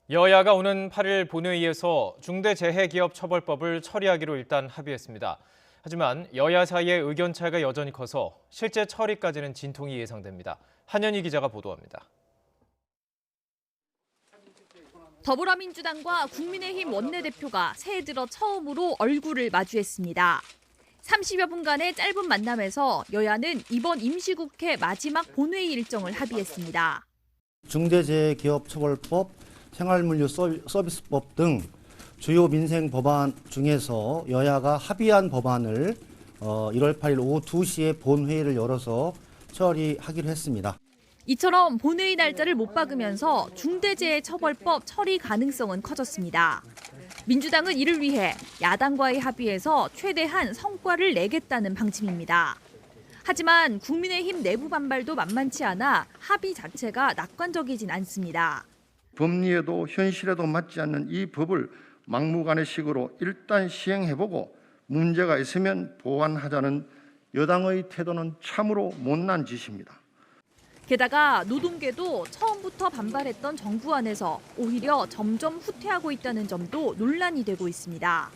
여야가 오는 8일 본회의에서 중대재해기업처벌법을 처리하기로 일단 합의했습니다. 하지만 여야 사이의 의견 차이가 여전히 커서 실제 처리까지는 진통이 예상됩니다. 한현희 기자가 보도합니다. 더불어민주당과 국민의힘 원내대표가 새해 들어 처음으로 얼굴을 마주했습니다. 30여 분간의 짧은 만남에서 여야는 이번 임시국회 마지막 본회의 일정을 합의했습니다. 중대재해기업처벌법, 생활물류 서비스법 등 주요 민생 법안 중에서 여야가 합의한 법안을 1월 8일 오후 2시에 본회의를 열어서 처리하기로 했습니다. 이처럼 본회의 날짜를 못 박으면서 중대재해처벌법 처리 가능성은 커졌습니다. 민주당은 이를 위해 야당과의 합의에서 최대한 성과를 내겠다는 방침입니다. 하지만 국민의힘 내부 반발도 만만치 않아 합의 자체가 낙관적이진 않습니다. 법리에도 현실에도 맞지 않는 이 법을 막무가내식으로 일단 시행해보고 문제가 있으면 보완하자는 여당의 태도는 참으로 못난 짓입니다. 게다가 노동계도 처음부터 반발했던 정부 안에서 오히려 점점 후퇴하고 있다는 점도 논란이 되고 있습니다.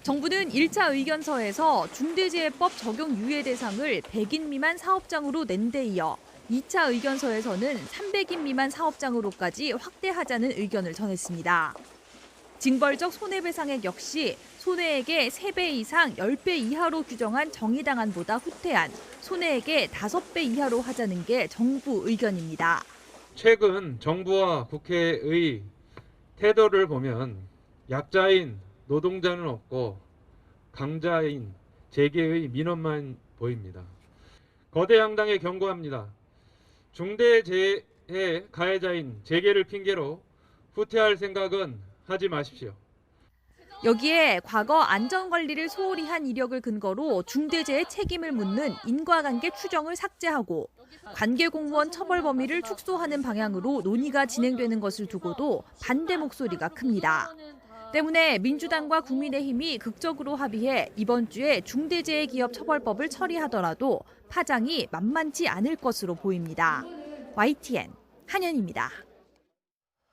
정부는 1차 의견서에서 중대재해법 적용 유예 대상을 100인 미만 사업장으로 낸 데 이어 2차 의견서에서는 300인 미만 사업장으로까지 확대하자는 의견을 전했습니다. 징벌적 손해배상액 역시 손해액의 3배 이상 10배 이하로 규정한 정의당안보다 후퇴한 손해액의 5배 이하로 하자는 게 정부 의견입니다. 최근 정부와 국회의 태도를 보면 약자인 노동자는 없고 강자인 재계의 민원만 보입니다. 거대 양당에 경고합니다. 중대재해 가해자인 재계를 핑계로 후퇴할 생각은 하지 마십시오. 여기에 과거 안전관리를 소홀히 한 이력을 근거로 중대재해 책임을 묻는 인과관계 추정을 삭제하고 관계공무원 처벌 범위를 축소하는 방향으로 논의가 진행되는 것을 두고도 반대 목소리가 큽니다. 때문에 민주당과 국민의힘이 극적으로 합의해 이번 주에 중대재해기업처벌법을 처리하더라도 파장이 만만치 않을 것으로 보입니다. YTN 한현희입니다.